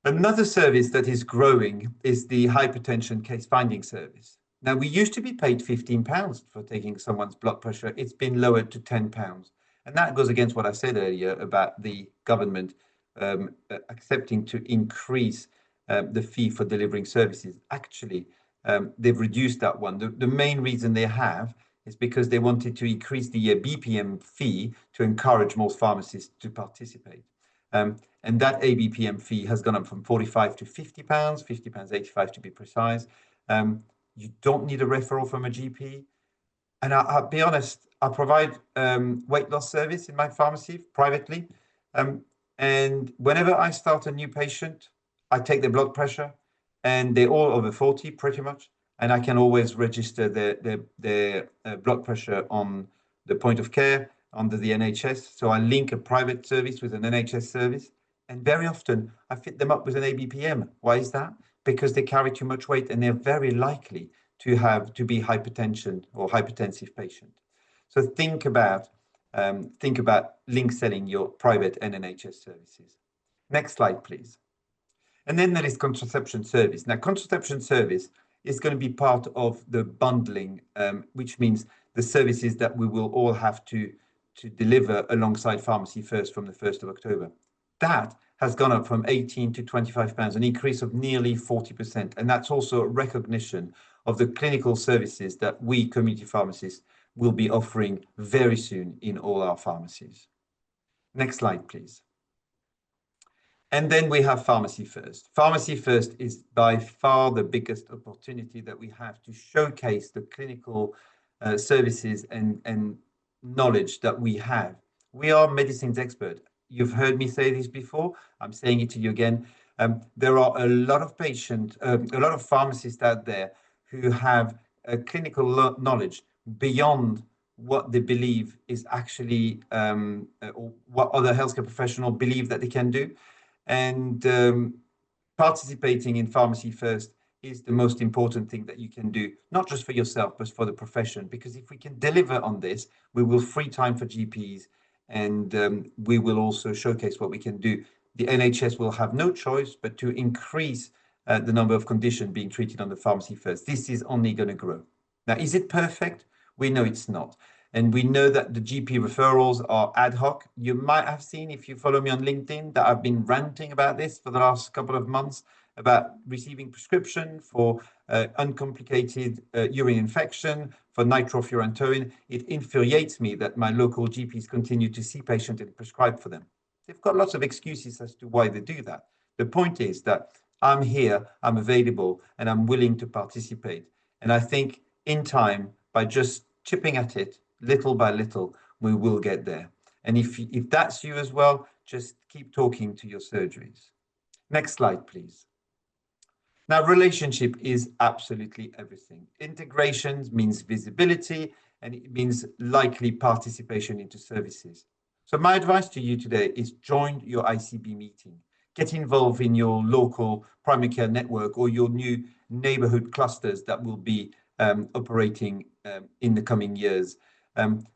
Another service that is growing is the hypertension case finding service. Now, we used to be paid £15 for taking someone's blood pressure. It's been lowered to £10. And that goes against what I said earlier about the government accepting to increase the fee for delivering services. Actually, they've reduced that one. The main reason they have is because they wanted to increase the BPM fee to encourage more pharmacists to participate. And that ABPM fee has gone up from £45 to £50, £50.85 to be precise. You don't need a referral from a GP. And I'll be honest, I provide weight loss service in my pharmacy privately. And And whenever I start a new patient, I take their blood pressure, and they're all over 40 pretty much. And I can always register their blood pressure on the point of care under the NHS. So I link a private service with an NHS service. And very often I fit them up with an ABPM. Why is that? Because they carry too much weight and they're very likely to be hypertension or hypertensive patient. So think about link selling your private and NHS services. Next slide, please. And then there is contraception service. Now, contraception service is going to be part of the bundling, which means the services that we will all have to deliver alongside Pharmacy First from the 1st of October. That has gone up from 18 to 25 pounds, an increase of nearly 40%. And that's also a recognition of the clinical services that we community pharmacists will be offering very soon in all our pharmacies. Next slide, please. And then we have Pharmacy First. Pharmacy First is by far the biggest opportunity that we have to showcase the clinical services and knowledge that we have. We are medicines expert. You've heard me say this before. I'm saying it to you again. There are a lot of a lot of pharmacists out there who have clinical knowledge beyond what they believe is actually, or what other healthcare professionals believe that they can do. And participating in Pharmacy First is the most important thing that you can do, not just for yourself, but for the profession. Because if we can deliver on this, we will free time for GPs, and we will also showcase what we can do. The NHS will have no choice but to increase the number of conditions being treated on the Pharmacy First. This is only going to grow. Now, is it perfect? We know it's not. And we know that the GP referrals are ad hoc. You might have seen, if you follow me on LinkedIn, that I've been ranting about this for the last couple of months, about receiving prescription for uncomplicated urine infection, for nitrofurantoin. It infuriates me that my local GPs continue to see patients and prescribe for them. They've got lots of excuses as to why they do that. The point is that I'm here, I'm available, and I'm willing to participate. And I think in time, by just chipping at it, little by little, we will get there. And if that's you as well, just keep talking to your surgeries. Next slide, please. Now, relationship is absolutely everything. Integration means visibility, and it means likely participation into services. So my advice to you today is join your ICB meeting. Get involved in your local primary care network or your new neighborhood clusters that will be operating in the coming years.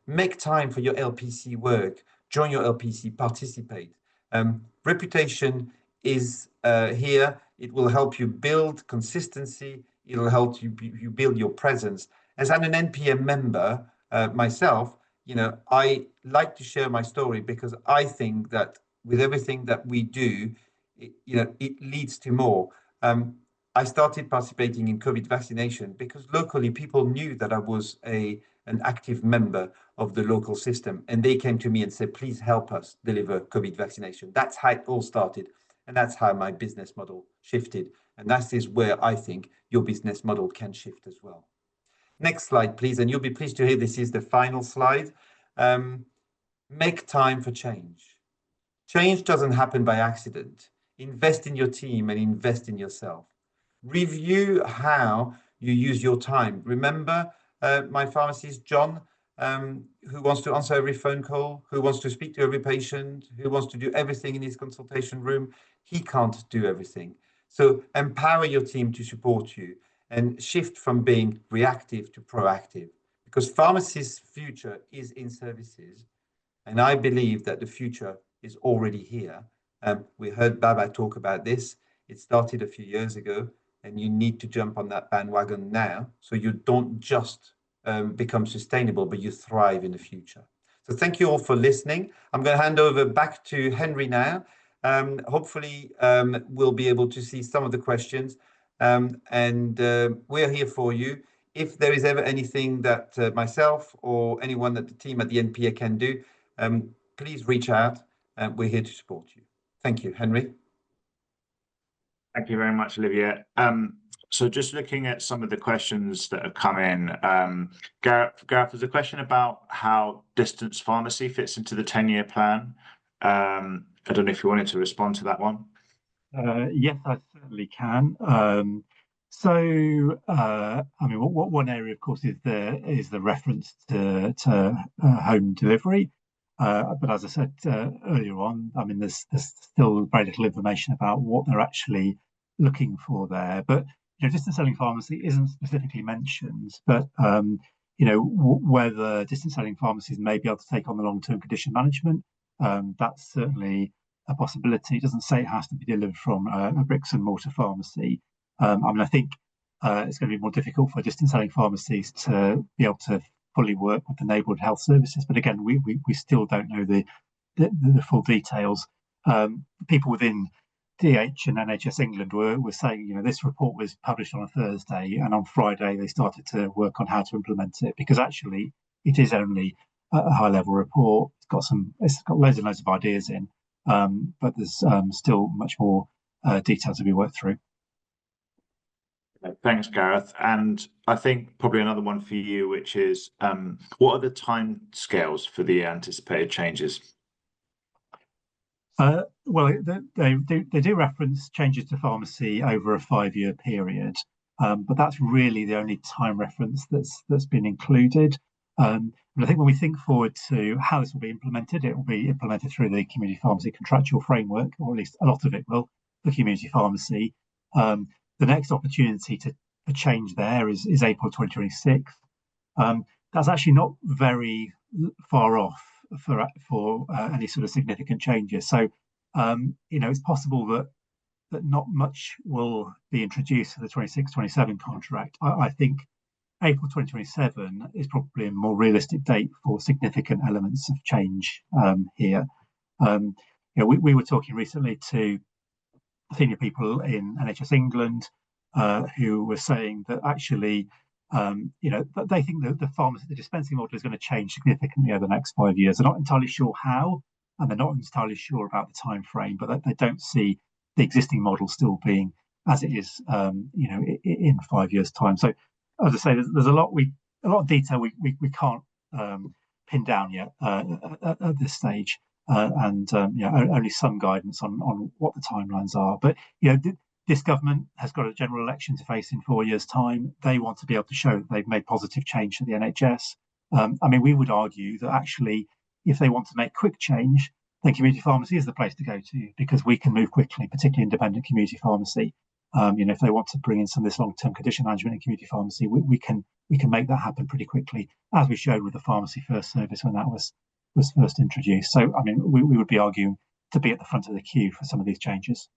Make time for your LPC work, join your LPC, participate. Reputation is here. It will help you build consistency. It will help you build your presence. As an NPM member myself, I like to share my story because I think that with everything that we do, it leads to more. I started participating in COVID vaccination because locally people knew that I was an active member of the local system, and they came to me and said, please help us deliver COVID vaccination. That's how it all started, and that's how my business model shifted, and that is where I think your business model can shift as well. Next slide, please, and you'll be pleased to hear this is the final slide. Make time for change. Change doesn't happen by accident. Invest in your team and invest in yourself. Review how you use your time. Remember my pharmacist, John, who wants to answer every phone call, who wants to speak to every patient, who wants to do everything in his consultation room. He can't do everything. So empower your team to support you and shift from being reactive to proactive, because pharmacists' future is in services. And I believe that the future is already here. We heard Baba talk about this. It started a few years ago, and you need to jump on that bandwagon now so you don't just become sustainable, but you thrive in the future. So thank you all for listening. I'm going to hand over back to Henry now. Hopefully we'll be able to see some of the questions, and we're here for you. If there is ever anything that myself or anyone that the team at the NPA can do, please reach out. We're here to support you. Thank you, Henry. Thank you very much, Olivier. So just looking at some of the questions that have come in, Gareth, there's a question about how distance pharmacy fits into the 10-year plan. I don't know if you wanted to respond to that one. Yes, I certainly can. I mean, one area, of course, is the reference to home delivery. But as I said earlier on, I mean, there's still very little information about what they're actually looking for there. But distance selling pharmacy isn't specifically mentioned, but whether distance selling pharmacies may be able to take on the long-term condition management, that's certainly a possibility. It doesn't say it has to be delivered from a bricks and mortar pharmacy. I mean, I think it's going to be more difficult for distance selling pharmacies to be able to fully work with the neighbourhood health services. But again, we still don't know the full details. People within DH and NHS England were saying, this report was published on a Thursday, and on Friday they started to work on how to implement it, because actually it is only a high-level report. It's got loads and loads of ideas in, but there's still much more detail to be worked through. Thanks, Gareth. And I think probably another one for you, which is what are the time scales for the anticipated changes? Well, they do reference changes to pharmacy over a 5-year period, but that's really the only time reference that's been included. And I think when we think forward to how this will be implemented, it will be implemented through the community pharmacy contractual framework, or at least a lot of it will, for community pharmacy. The next opportunity to change there is April 2026. That's actually not very far off for any sort of significant changes. So, it's possible that not much will be introduced for the 26-27 contract. I think April 2027 is probably a more realistic date for significant elements of change here. We were talking recently to senior people in NHS England who were saying that actually, that they think that the dispensing model is going to change significantly over the next 5 years. They're not entirely sure how, and they're not entirely sure about the time frame, but they don't see the existing model still being as it is, in 5 years' time. So, as I say, there's a lot of detail we can't pin down yet at this stage. Only some guidance on what the timelines are. But this government has got a general election to face in 4 years' time. They want to be able to show that they've made positive change to the NHS. I mean, we would argue that actually, if they want to make quick change, then community pharmacy is the place to go to, because we can move quickly, particularly independent community pharmacy. If they want to bring in some of this long-term condition management in community pharmacy, we can make that happen pretty quickly, as we showed with the Pharmacy First service when that was first introduced. So, I mean, we would be arguing to be at the front of the queue for some of these changes.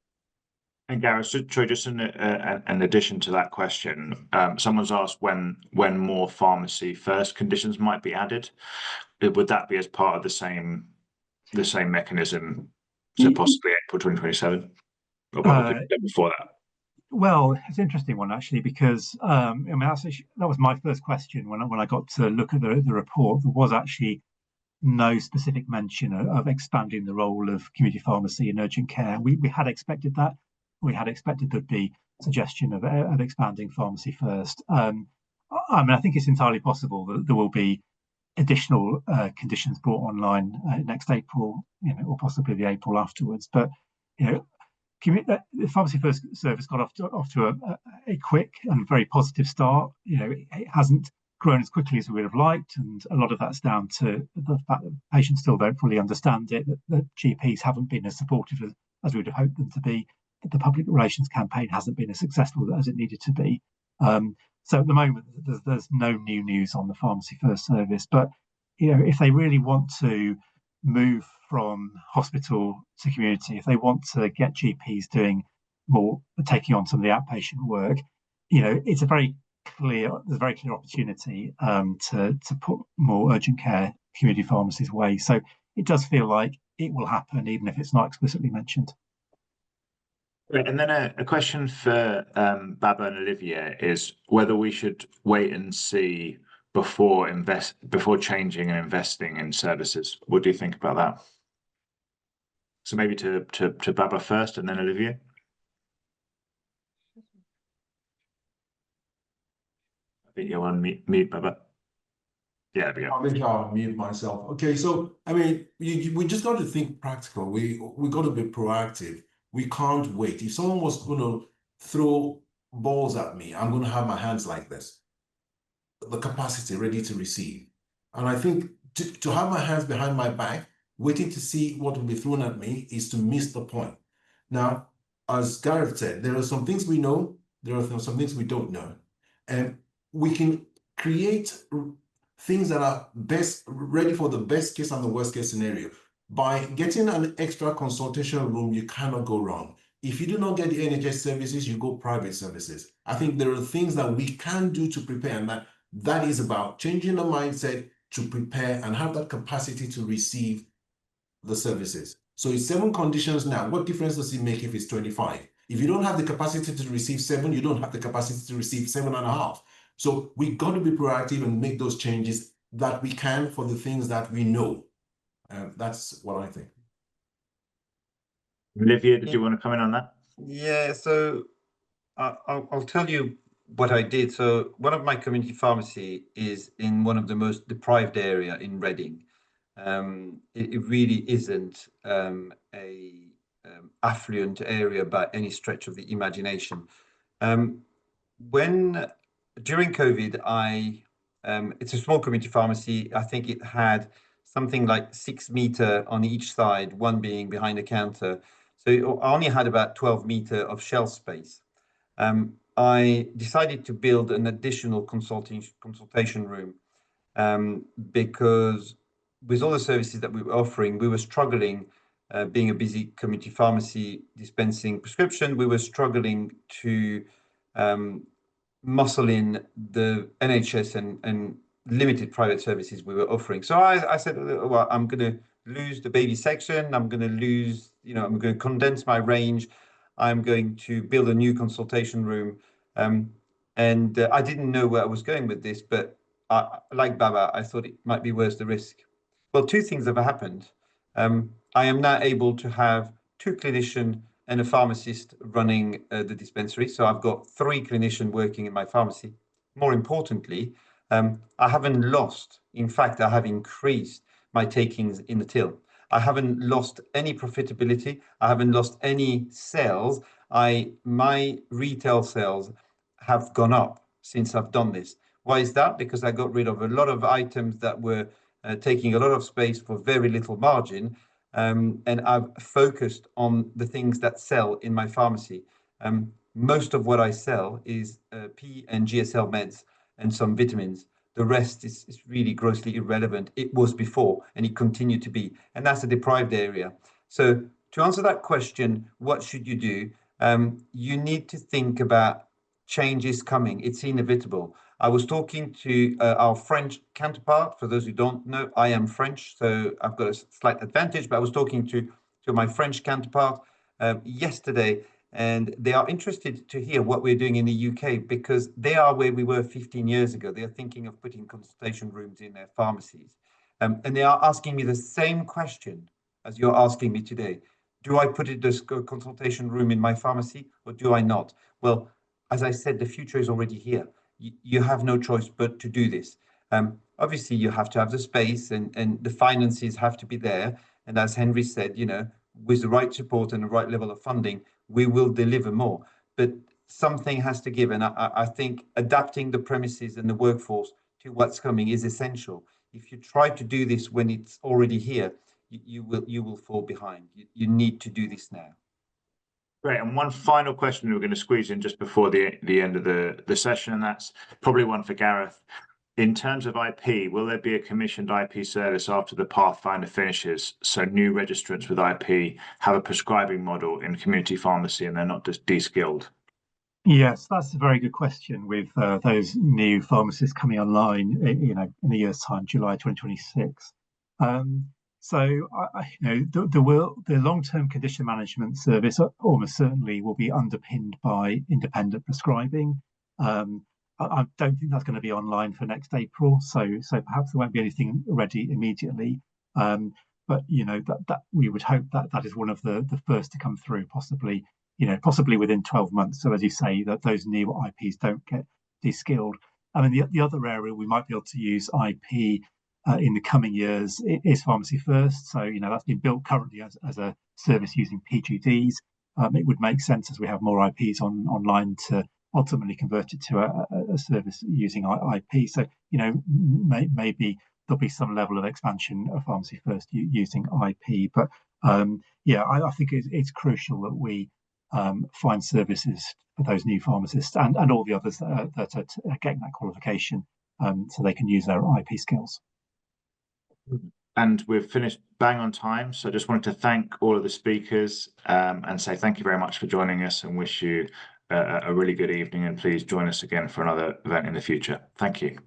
And Gareth, just in addition to that question, someone's asked when more Pharmacy First conditions might be added. Would that be as part of the same mechanism, so possibly April 2027, or probably before that? Well, it's an interesting one actually, because I mean, that was my first question when I got to look at the report. There was actually no specific mention of expanding the role of community pharmacy in urgent care. We had expected that. We had expected there'd be suggestion of expanding Pharmacy First. I mean, I think it's entirely possible that there will be additional conditions brought online next April, or possibly the April afterwards. But the Pharmacy First service got off to a quick and very positive start. It hasn't grown as quickly as we would have liked, and a lot of that's down to the fact that patients still don't fully understand it, that GPs haven't been as supportive as we would have hoped them to be, that the public relations campaign hasn't been as successful as it needed to be. So at the moment, there's no new news on the Pharmacy First service. But if they really want to move from hospital to community, if they want to get GPs doing more, taking on some of the outpatient work, it's a very clear opportunity to put more urgent care community pharmacies away. So it does feel like it will happen, even if it's not explicitly mentioned. Great. And then a question for Baba and Olivier is whether we should wait and see before changing and investing in services. What do you think about that? So maybe to Baba first, and then Olivier. I think you're on mute, Baba. Yeah, there we I'll go. make sure I'll mute myself. Okay, so I mean, we just got to think practical. We got to be proactive. We can't wait. If someone was going to throw balls at me, I'm going to have my hands like this, the capacity ready to receive. And I think to have my hands behind my back, waiting to see what will be thrown at me, is to miss the point. Now, as Gareth said, there are some things we know, there are some things we don't know, and we can create things that are best ready for the best case and the worst case scenario. By getting an extra consultation room, you cannot go wrong. If you do not get the NHS services, you go private services. I think there are things that we can do to prepare, and that is about changing the mindset to prepare and have that capacity to receive the services. So it's 7 conditions now. What difference does it make if it's 25? If you don't have the capacity to receive 7, you don't have the capacity to receive 7.5. So we got to be proactive and make those changes that we can for the things that we know. That's what I think. Olivier, did you want to comment on that? Yeah, so I'll tell you what I did. So one of my community pharmacy is in one of the most deprived area in Reading. It really isn't a affluent area by any stretch of the imagination. During COVID, it's a small community pharmacy. I think it had something like 6 meter on each side, one being behind the counter. So I only had about 12 meter of shelf space. I decided to build an additional consultation room because with all the services that we were offering, we were struggling, being a busy community pharmacy dispensing prescription, we were struggling to muscle in the NHS and limited private services we were offering. So I said, well, I'm going to lose the baby section. I'm going to lose, I'm going to condense my range. I'm going to build a new consultation room. And I didn't know where I was going with this, but like Baba, I thought it might be worth the risk. Well, 2 things have happened. I am now able to have 2 clinicians and a pharmacist running the dispensary. So I've got 3 clinicians working in my pharmacy. More importantly, I haven't lost. In fact, I have increased my takings in the till. I haven't lost any profitability. I haven't lost any sales. My retail sales have gone up since I've done this. Why is that? Because I got rid of a lot of items that were taking a lot of space for very little margin. And I've focused on the things that sell in my pharmacy. Most of what I sell is P and GSL meds and some vitamins. The rest is really grossly irrelevant. It was before, and it continued to be. And that's a deprived area. So to answer that question, what should you do? You need to think about changes coming. It's inevitable. I was talking to our French counterpart. For those who don't know, I am French, so I've got a slight advantage, but I was talking to my French counterpart yesterday, and they are interested to hear what we're doing in the UK because they are where we were 15 years ago. They are thinking of putting consultation rooms in their pharmacies. And they are asking me the same question as you're asking me today. Do I put this consultation room in my pharmacy or do I not? Well, as I said, the future is already here. You have no choice but to do this. Obviously, you have to have the space and the finances have to be there. And as Henry said, with the right support and the right level of funding, we will deliver more. But something has to give. And I think adapting the premises and the workforce to what's coming is essential. If you try to do this when it's already here, you will fall behind. You need to do this now. Great. And one final question we're going to squeeze in just before the end of the session, and that's probably one for Gareth. In terms of IP, will there be a commissioned IP service after the Pathfinder finishes, so new registrants with IP have a prescribing model in community pharmacy and they're not just de-skilled? Yes, that's a very good question with those new pharmacists coming online, in a year's time, July 2026. So, the long-term condition management service almost certainly will be underpinned by independent prescribing. I don't think that's going to be online for next April, so perhaps there won't be anything ready immediately. But that we would hope that is one of the first to come through, possibly within 12 months. So as you say, that those new IPs don't get de-skilled. I mean, the other area we might be able to use IP in the coming years is Pharmacy First. So, that's been built currently as a service using PGDs. It would make sense as we have more IPs online to ultimately convert it to a service using IP. So, maybe there'll be some level of expansion of Pharmacy First using IP. But I think it's crucial that we find services for those new pharmacists and all the others that are getting that qualification, so they can use their IP skills. And we've finished bang on time. So I just wanted to thank all of the speakers and say thank you very much for joining us, and wish you a really good evening. And please join us again for another event in the future. Thank you.